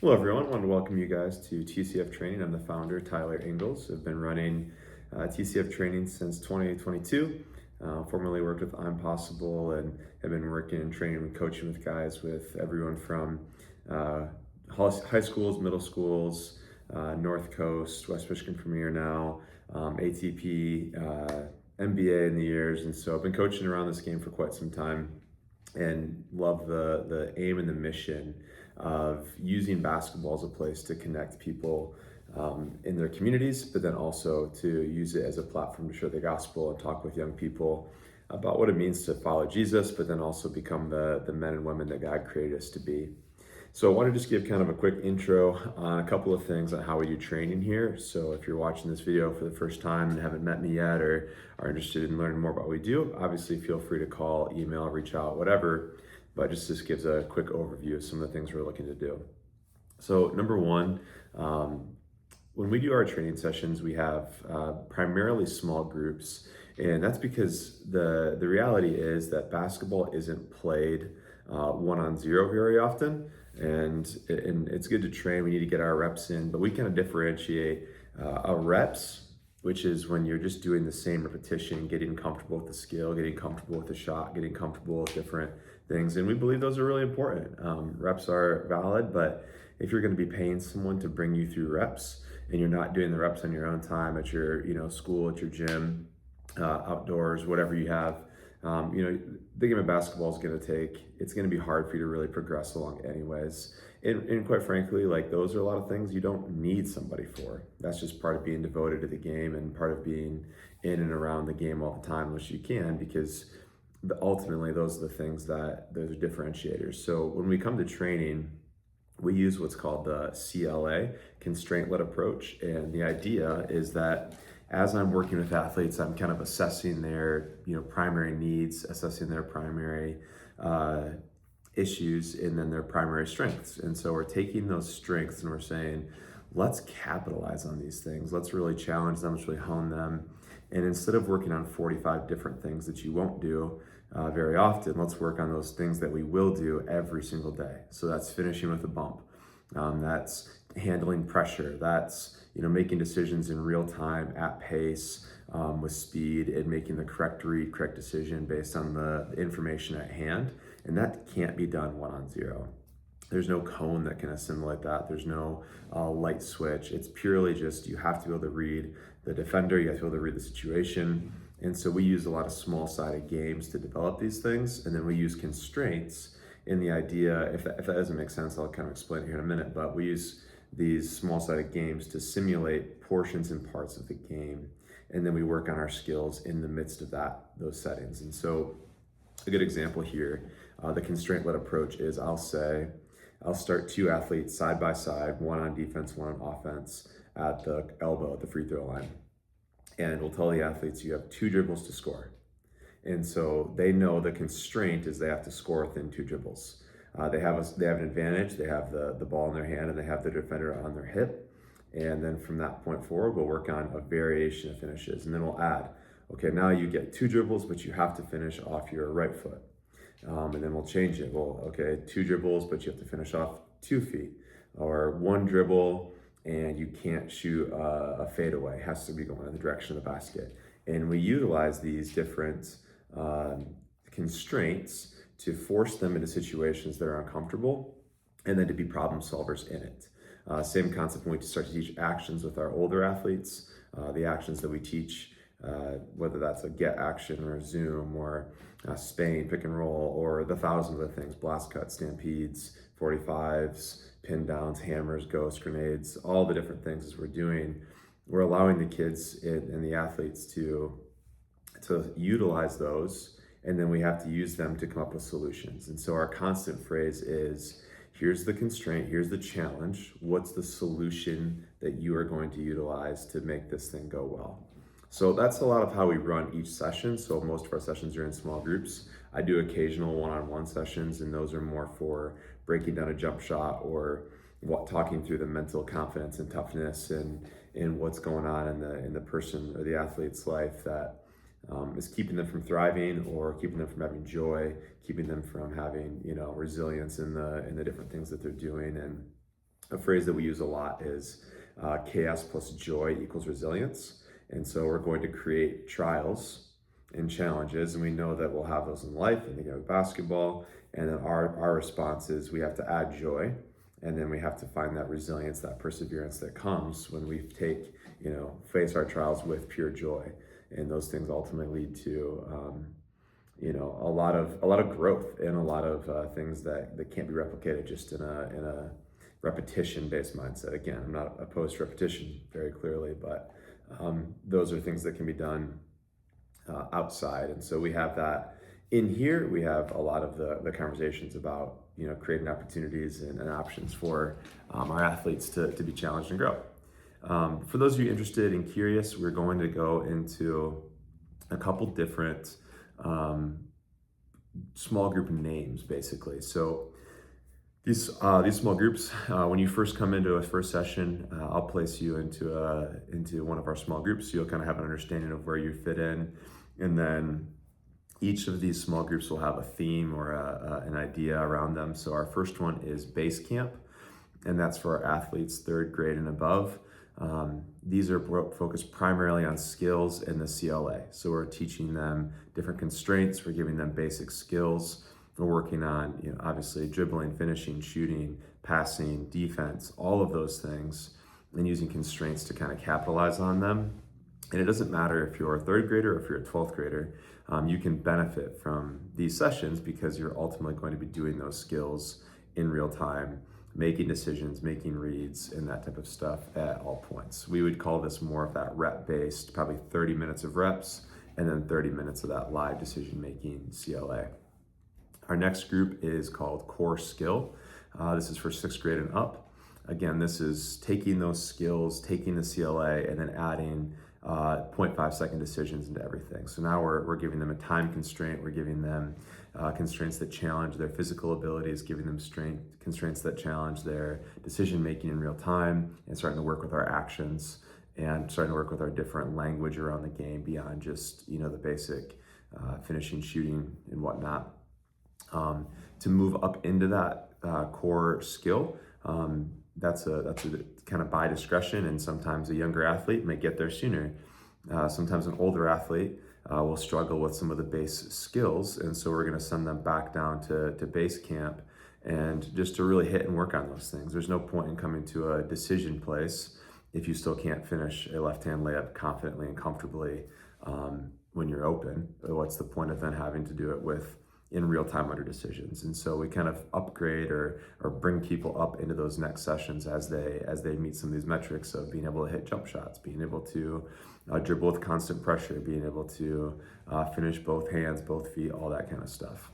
Hello, everyone. I wanted to welcome you guys to TCF Training. I'm the founder, Tyler Ingalls. I've been running TCF Training since 2022. Formerly worked with I'm Possible and have been working and training and coaching with guys with everyone from uh, high schools, middle schools, North Coast, West Michigan Premier now, ATP, MBA in the years. And so I've been coaching around this game for quite some time and love the aim and the mission of using basketball as a place to connect people in their communities, but then also to use it as a platform to share the gospel and talk with young people about what it means to follow Jesus, but then also become the men and women that God created us to be. So I want to just give kind of a quick intro on a couple of things on how we do training here. So if you're watching this video for the first time and haven't met me yet or are interested in learning more about what we do, obviously feel free to call, email, reach out, whatever. But just this gives a quick overview of some of the things we're looking to do. So number one, when we do our training sessions, we have primarily small groups. And that's because the reality is that basketball isn't played 1-on-0 very often. And it's good to train. We need to get our reps in, but we kind of differentiate our reps, which is when you're just doing the same repetition, getting comfortable with the skill, getting comfortable with the shot, getting comfortable with different things. And we believe those are really important. Reps are valid, but if you're going to be paying someone to bring you through reps and you're not doing the reps on your own time at your school, at your gym, outdoors, whatever you have, the game of basketball is it's going to be hard for you to really progress along anyways. And quite frankly, like those are a lot of things you don't need somebody for. That's just part of being devoted to the game and part of being in and around the game all the time, which you can, because ultimately those are the things those are differentiators. So when we come to training, we use what's called the CLA, constraint-led approach. And the idea is that as I'm working with athletes, I'm kind of assessing their primary needs, assessing their primary issues, and then their primary strengths. And so we're taking those strengths and we're saying, let's capitalize on these things. Let's really challenge them, let's really hone them. And instead of working on 45 different things that you won't do very often, let's work on those things that we will do every single day. So that's finishing with a bump. That's handling pressure. That's making decisions in real time at pace with speed and making the correct read, correct decision based on the information at hand. And that can't be done 1-on-0. There's no cone that can assimilate that. There's no light switch. It's purely just you have to be able to read the defender. You have to be able to read the situation. And so we use a lot of small-sided games to develop these things. And then we use constraints in the idea, if that doesn't make sense, I'll kind of explain it here in a minute, but we use these small-sided games to simulate portions and parts of the game. And then we work on our skills in the midst of those settings. And so a good example here, the constraint-led approach is I'll start two athletes side by side, one on defense, one on offense at the elbow at the free throw line. And we'll tell the athletes you have 2 dribbles to score. And so they know the constraint is they have to score within 2 dribbles. They have an advantage. They have the ball in their hand and they have the defender on their hip. And then from that point forward, we'll work on a variation of finishes. And then we'll add, okay, now you get 2 dribbles, but you have to finish off your right foot. And then we'll change it. Well, okay, 2 dribbles, but you have to finish off 2 feet. Or 1 dribble and you can't shoot a fadeaway. It has to be going in the direction of the basket. And we utilize these different constraints to force them into situations that are uncomfortable and then to be problem solvers in it. Same concept when we start to teach actions with our older athletes, the actions that we teach, whether that's a get action or a zoom or Spain, pick and roll, or the thousands of things, blast cuts, stampedes, 45s, pin downs, hammers, ghosts, grenades, all the different things as we're doing, we're allowing the kids and the athletes to utilize those, and then we have to use them to come up with solutions. And so our constant phrase is, here's the constraint, here's the challenge, what's the solution that you are going to utilize to make this thing go well? So that's a lot of how we run each session. So most of our sessions are in small groups. I do occasional one-on-one sessions, and those are more for breaking down a jump shot or talking through the mental confidence and toughness and what's going on in the person or the athlete's life that is keeping them from thriving or keeping them from having joy, keeping them from having resilience in the different things that they're doing. a phrase that we use a lot is chaos plus joy equals resilience. And so we're going to create trials and challenges, and we know that we'll have those in life, and think of basketball. And then our response is we have to add joy, and then we have to find that resilience, that perseverance that comes when we face our trials with pure joy. And those things ultimately lead to a lot of growth and a lot of things that can't be replicated just in a repetition-based mindset. Again, I'm not opposed to repetition very clearly, but those are things that can be done outside. And so we have that in here. We have a lot of the conversations about creating opportunities and options for our athletes to be challenged and grow. For those of you interested and curious, we're going to go into a couple different small group names, basically. So these small groups, when you first come into a first session, I'll place you into one of our small groups, so you'll kind of have an understanding of where you fit in. And then each of these small groups will have a theme or an idea around them. So our first one is base camp, and that's for our athletes 3rd grade and above. These are focused primarily on skills in the CLA. So we're teaching them different constraints. We're giving them basic skills. We're working on, obviously dribbling, finishing, shooting, passing, defense, all of those things, and using constraints to kind of capitalize on them. And it doesn't matter if you're a 3rd grader or if you're a 12th grader, you can benefit from these sessions because you're ultimately going to be doing those skills in real time, making decisions, making reads, and that type of stuff at all points. We would call this more of that rep-based, probably 30 minutes of reps, and then 30 minutes of that live decision-making CLA. Our next group is called Core Skill. This is for 6th grade and up. Again, this is taking those skills, taking the CLA, and then adding 0.5 second decisions into everything. So now we're giving them a time constraint. We're giving them constraints that challenge their physical abilities, giving them constraints that challenge their decision making in real time, and starting to work with our actions and starting to work with our different language around the game beyond just the basic finishing, shooting, and whatnot. To move up into that core skill, that's a kind of by discretion, and sometimes a younger athlete may get there sooner. Sometimes an older athlete will struggle with some of the base skills, and so we're going to send them back down to base camp and just to really hit and work on those things. There's no point in coming to a decision place if you still can't finish a left-hand layup confidently and comfortably when you're open. What's the point of then having to do it in real time under decisions? And so we kind of upgrade or bring people up into those next sessions as they meet some of these metrics of being able to hit jump shots, being able to dribble with constant pressure, being able to finish both hands, both feet, all that kind of stuff.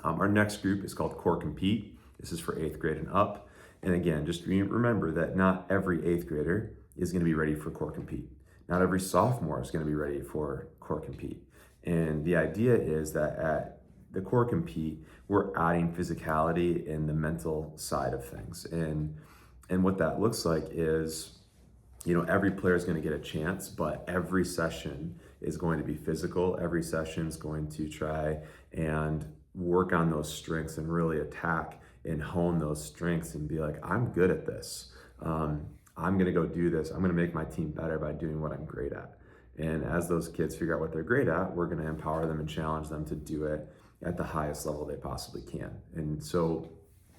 Our next group is called Core Compete. This is for 8th grade and up. And again, just remember that not every 8th grader is going to be ready for Core Compete. Not every sophomore is going to be ready for Core Compete. And the idea is that at the Core Compete, we're adding physicality in the mental side of things. And what that looks like is, every player is going to get a chance, but every session is going to be physical. Every session is going to try and work on those strengths and really attack and hone those strengths and be like, I'm good at this. I'm going to go do this. I'm going to make my team better by doing what I'm great at. And as those kids figure out what they're great at, we're going to empower them and challenge them to do it at the highest level they possibly can. And so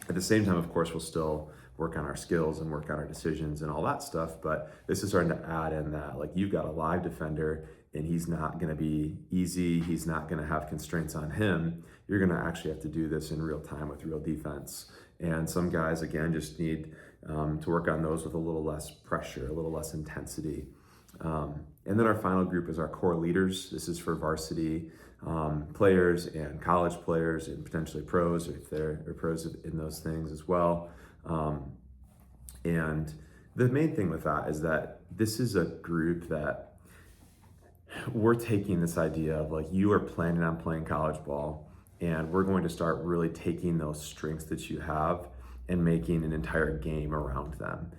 at the same time, of course, we'll still work on our skills and work on our decisions and all that stuff, but this is starting to add in that, like, you've got a live defender and he's not going to be easy. He's not going to have constraints on him. You're going to actually have to do this in real time with real defense. And some guys, again, just need to work on those with a little less pressure, a little less intensity. And then our final group is our core leaders. This is for varsity players and college players and potentially pros, if they're pros in those things as well. And the main thing with that is that this is a group that we're taking this idea of, like, you are planning on playing college ball, and we're going to start really taking those strengths that you have and making an entire game around them.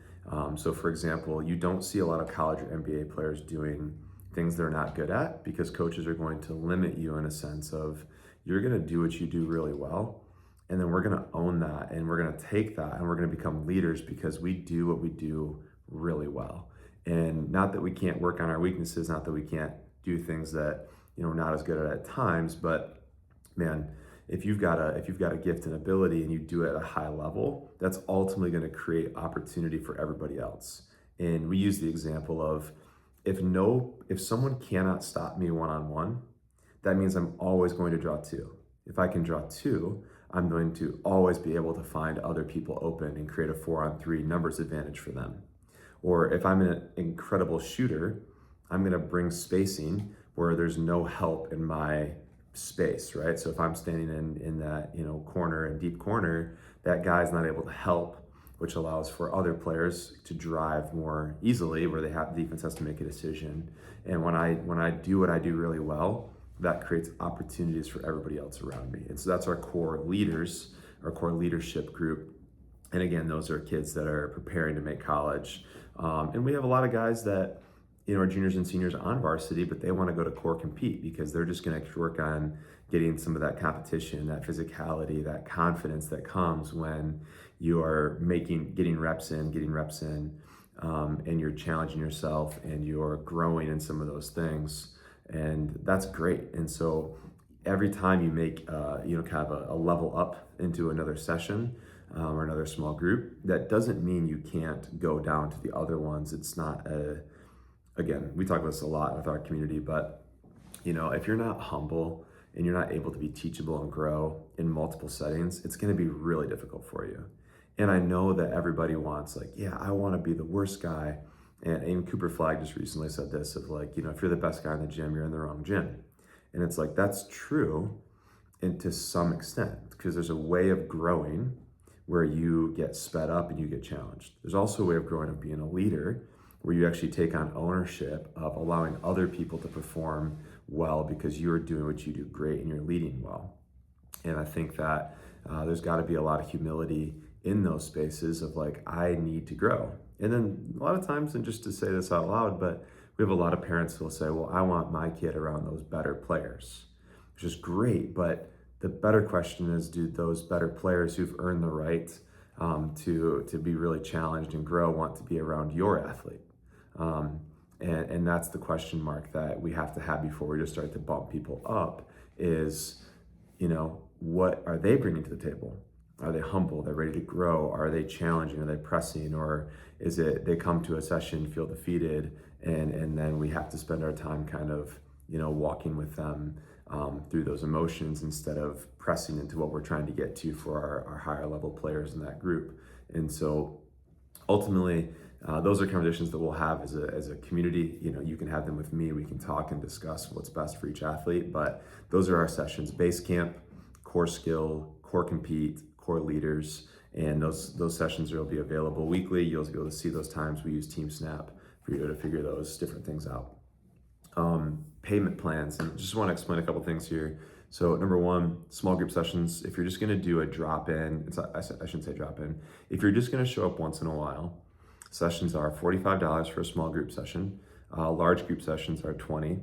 So for example, you don't see a lot of college or NBA players doing things they're not good at, because coaches are going to limit you in a sense of, you're going to do what you do really well, And then we're going to own that, and we're going to take that, and we're going to become leaders because we do what we do really well. And not that we can't work on our weaknesses, not that we can't do things that, we're not as good at times, but man, if you've got a gift and ability and you do it at a high level, that's ultimately going to create opportunity for everybody else. And we use the example of, if someone cannot stop me one-on-one, that means I'm always going to draw two. If I can draw two, I'm going to always be able to find other people open and create a 4-on-3 numbers advantage for them. Or if I'm an incredible shooter, I'm going to bring spacing where there's no help in my space, right? So if I'm standing in that, corner and deep corner, that guy's not able to help, which allows for other players to drive more easily where the defense has to make a decision. And when I do what I do really well, that creates opportunities for everybody else around me. And so that's our core leaders, our core leadership group. And again, those are kids that are preparing to make college. And we have a lot of guys that, are juniors and seniors on varsity, but they want to go to core compete because they're just going to work on getting some of that competition, that physicality, that confidence that comes when you are getting reps in, and you're challenging yourself and you're growing in some of those things. And that's great. And so every time you make, kind of a level up into another session, or another small group, that doesn't mean you can't go down to the other ones. It's not again, we talk about this a lot with our community, but if you're not humble and you're not able to be teachable and grow in multiple settings, it's going to be really difficult for you. And I know that everybody wants, I want to be the worst guy. And even Cooper Flagg just recently said this of if you're the best guy in the gym, you're in the wrong gym. And it's that's true, and to some extent, because there's a way of growing where you get sped up and you get challenged. There's also a way of growing of being a leader where you actually take on ownership of allowing other people to perform well because you're doing what you do great and you're leading well. And I think that there's got to be a lot of humility in those spaces of I need to grow. And then a lot of times, and just to say this out loud, but we have a lot of parents who will say, well, I want my kid around those better players, which is great. But the better question is, do those better players who've earned the right to be really challenged and grow want to be around your athlete? And that's the question mark that we have to have before we just start to bump people up is, what are they bringing to the table? Are they humble? They're ready to grow? Are they challenging? Are they pressing? Or is it they come to a session, feel defeated, and then we have to spend our time kind of, walking with them through those emotions instead of pressing into what we're trying to get to for our higher level players in that group. And so ultimately, those are conversations that we'll have as a community. You can have them with me. We can talk and discuss what's best for each athlete. But those are our sessions: base camp, core skill, core compete, core leaders. And those sessions will be available weekly. You'll be able to see those times. We use Team Snap for you to figure those different things out. Payment plans, and just want to explain a couple things here. So number one, small group sessions. If you're just going to do a drop-in, I shouldn't say drop-in. If you're just going to show up once in a while, sessions are $45 for a small group session. Large group sessions are $20.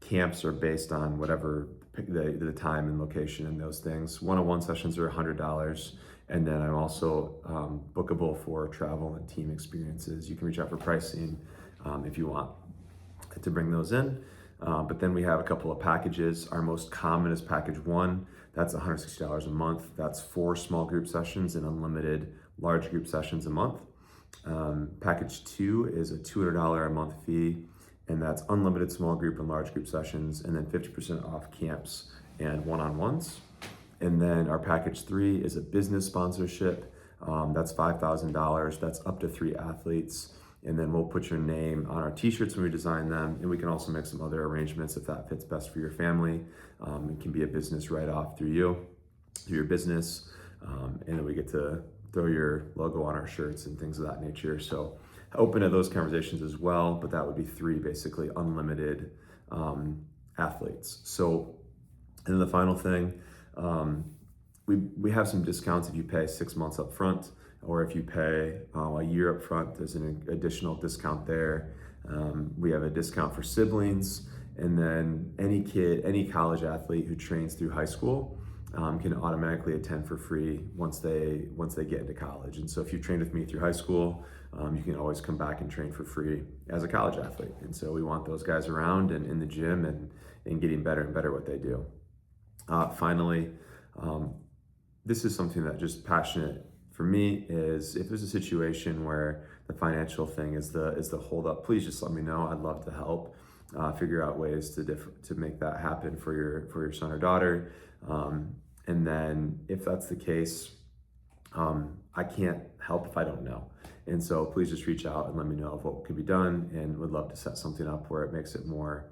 Camps are based on whatever the time and location and those things. One-on-one sessions are $100. And then I'm also bookable for travel and team experiences. You can reach out for pricing if you want to bring those in. But then we have a couple of packages. Our most common is package 1. That's $160 a month. That's 4 small group sessions and unlimited large group sessions a month. Package 2 is a $200 a month fee, and that's unlimited small group and large group sessions, and then 50% off camps and one-on-ones. And then our package 3 is a business sponsorship. That's $5,000. That's up to 3 athletes. And then we'll put your name on our t-shirts when we design them. And we can also make some other arrangements if that fits best for your family. It can be a business write-off through your business. And then we get to throw your logo on our shirts and things of that nature. So open to those conversations as well, but that would be 3 basically unlimited athletes. So, and then the final thing, we have some discounts if you pay 6 months up front, or if you pay a year up front, there's an additional discount there. We have a discount for siblings, and then any college athlete who trains through high school, can automatically attend for free once they get into college. And so if you trained with me through high school, you can always come back and train for free as a college athlete. And so we want those guys around and in the gym and getting better and better at what they do. Finally, this is something that just passionate for me is if there's a situation where the financial thing is the hold up, please just let me know. I'd love to help figure out ways to make that happen for your son or daughter. And then if that's the case, I can't help if I don't know. And so please just reach out and let me know of what could be done, and would love to set something up where it makes it more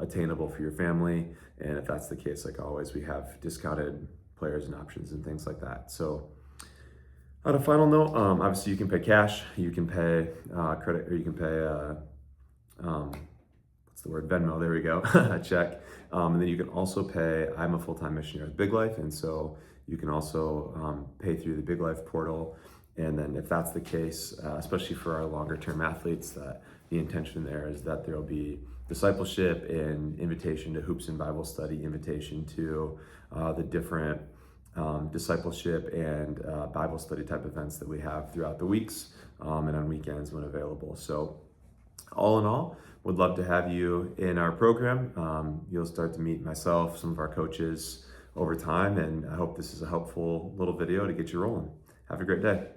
attainable for your family. And if that's the case, like always, we have discounted players and options and things like that. So on a final note, obviously you can pay cash, you can pay credit, or you can pay, what's the word, Venmo, there we go, a check. And then you can also pay, I'm a full-time missionary with Big Life, and so you can also pay through the Big Life portal. And then if that's the case, especially for our longer term athletes, that the intention there is that there'll be discipleship and invitation to Hoops and Bible Study, invitation to the different discipleship and Bible study type events that we have throughout the weeks and on weekends when available. So all in all, would love to have you in our program. You'll start to meet myself, some of our coaches over time, and I hope this is a helpful little video to get you rolling. Have a great day.